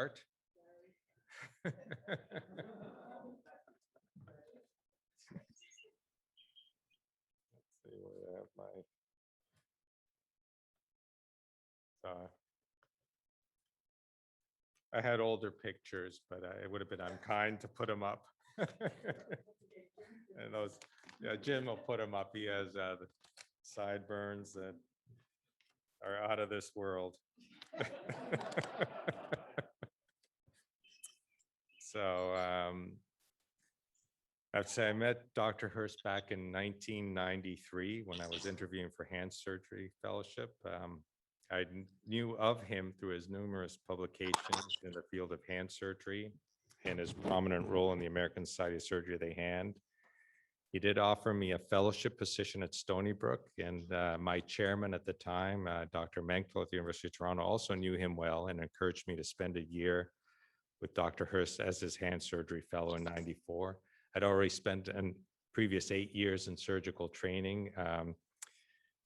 start? Let's see where I have my. I had older pictures, but it would have been unkind to put them up. And those, yeah, Jim will put them up. He has the sideburns that are out of this world. So I have to say I met Dr. Hurst back in 1993 when I was interviewing for hand surgery fellowship. I knew of him through his numerous publications in the field of hand surgery and his prominent role in the American Society of Surgery of the Hand. He did offer me a fellowship position at Stony Brook, and my chairman at the time, Dr. Menktel at the University of Toronto, also knew him well and encouraged me to spend a year with Dr. Hurst as his hand surgery fellow in '94. I'd already spent a previous 8 years in surgical training.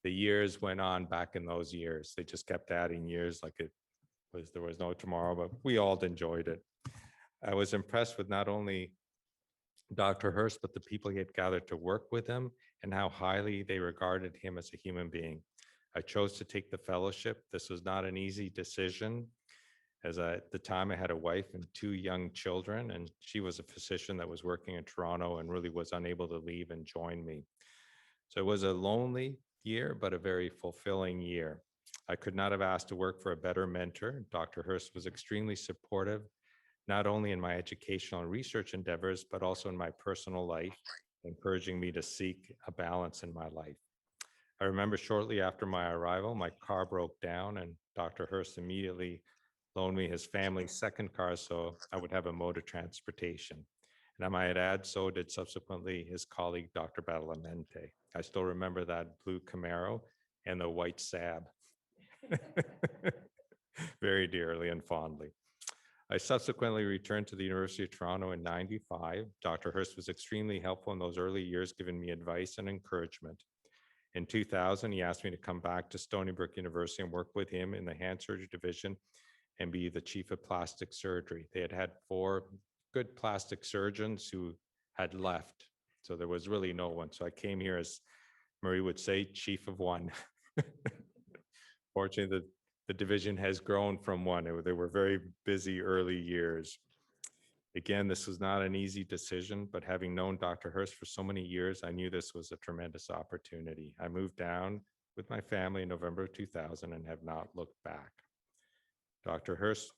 The years went on back in those years. They just kept adding years like there was no tomorrow, but we all enjoyed it. I was impressed with not only Dr. Hurst, but the people he had gathered to work with him and how highly they regarded him as a human being. I chose to take the fellowship. This was not an easy decision, as at the time I had a wife and 2 young children, and she was a physician that was working in Toronto and really was unable to leave and join me. So it was a lonely year, but a very fulfilling year. I could not have asked to work for a better mentor. Dr. Hurst was extremely supportive, not only in my educational and research endeavors, but also in my personal life, encouraging me to seek a balance in my life. I remember shortly after my arrival, my car broke down, and Dr. Hurst immediately loaned me his family's second car so I would have a mode of transportation. And I might add, so did subsequently his colleague, Dr. Badalamenti. I still remember that blue Camaro and the white Saab very dearly and fondly. I subsequently returned to the University of Toronto in '95. Dr. Hurst was extremely helpful in those early years, giving me advice and encouragement. In 2000, he asked me to come back to Stony Brook University and work with him in the hand surgery division and be the chief of plastic surgery. They had had 4 good plastic surgeons who had left, so there was really no one. So I came here, as Marie would say, chief of one. Fortunately, the division has grown from one. They were very busy early years. Again, this was not an easy decision, but having known Dr. Hurst for so many years, I knew this was a tremendous opportunity. I moved down with my family in November of 2000 and have not looked back. Dr. Hurst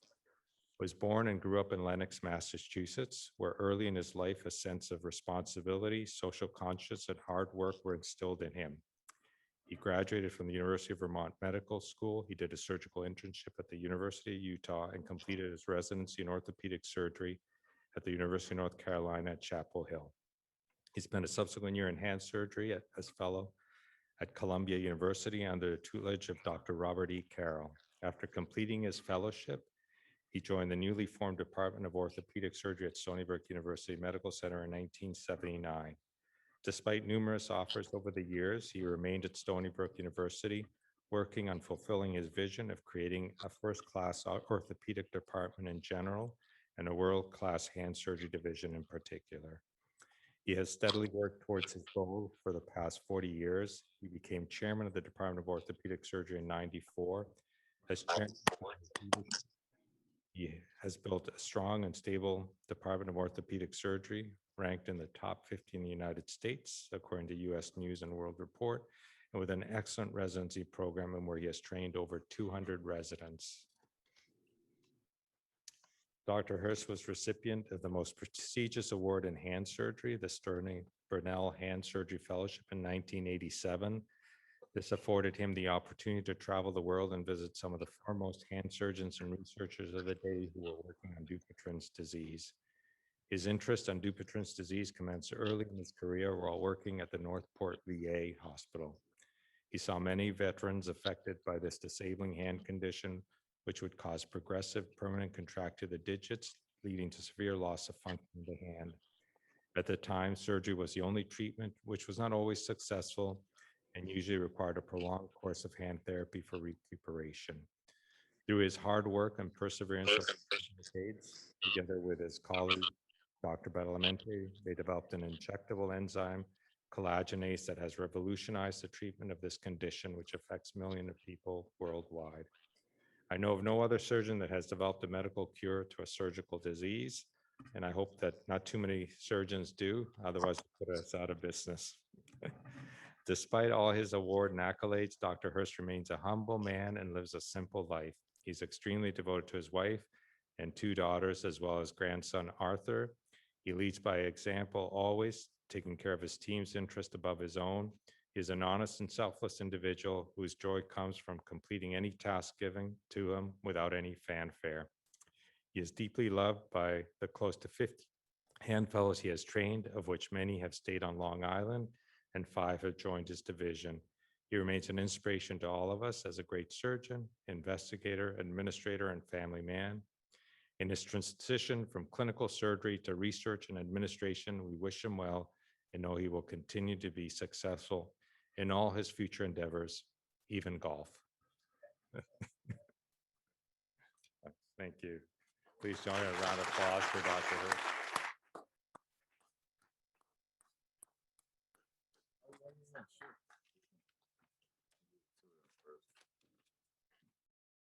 was born and grew up in Lenox, Massachusetts, where early in his life, a sense of responsibility, social conscience, and hard work were instilled in him. He graduated from the University of Vermont Medical School. He did a surgical internship at the University of Utah and completed his residency in orthopedic surgery at the University of North Carolina at Chapel Hill. He spent a subsequent year in hand surgery as fellow at Columbia University under the tutelage of Dr. Robert E. Carroll. After completing his fellowship, he joined the newly formed Department of Orthopaedic Surgery at Stony Brook University Medical Center in 1979. Despite numerous offers over the years, he remained at Stony Brook University, working on fulfilling his vision of creating a first-class orthopedic department in general and a world-class hand surgery division in particular. He has steadily worked towards his goal for the past 40 years. He became chairman of the Department of Orthopedic Surgery in '94. As chairman, he has built a strong and stable Department of Orthopedic Surgery, ranked in the top 50 in the United States, according to US News and World Report, and with an excellent residency program in where he has trained over 200 residents. Dr. Hurst was recipient of the most prestigious award in hand surgery, the Stony Burnell Hand Surgery Fellowship in 1987. This afforded him the opportunity to travel the world and visit some of the foremost hand surgeons and researchers of the day who were working on Dupuytren's disease. His interest in Dupuytren's disease commenced early in his career while working at the Northport VA hospital. He saw many veterans affected by this disabling hand condition, which would cause progressive permanent contracture of the digits, leading to severe loss of function of the hand. At the time, surgery was the only treatment, which was not always successful and usually required a prolonged course of hand therapy for recuperation. Through his hard work and perseverance over decades, together with his colleague, Dr. Badalamenti, they developed an injectable enzyme, collagenase, that has revolutionized the treatment of this condition, which affects millions of people worldwide. I know of no other surgeon that has developed a medical cure to a surgical disease, and I hope that not too many surgeons do, otherwise it'll put us out of business. Despite all his award and accolades, Dr. Hurst remains a humble man and lives a simple life. He's extremely devoted to his wife and 2 daughters, as well as grandson Arthur. He leads by example, always taking care of his team's interest above his own. He is an honest and selfless individual whose joy comes from completing any task given to him without any fanfare. He is deeply loved by the close to 50 hand fellows he has trained, of which many have stayed on Long Island and 5 have joined his division. He remains an inspiration to all of us as a great surgeon, investigator, administrator, and family man. In his transition from clinical surgery to research and administration, we wish him well and know he will continue to be successful in all his future endeavors, even golf. Thank you. Please join a round of applause for Dr. Hurst.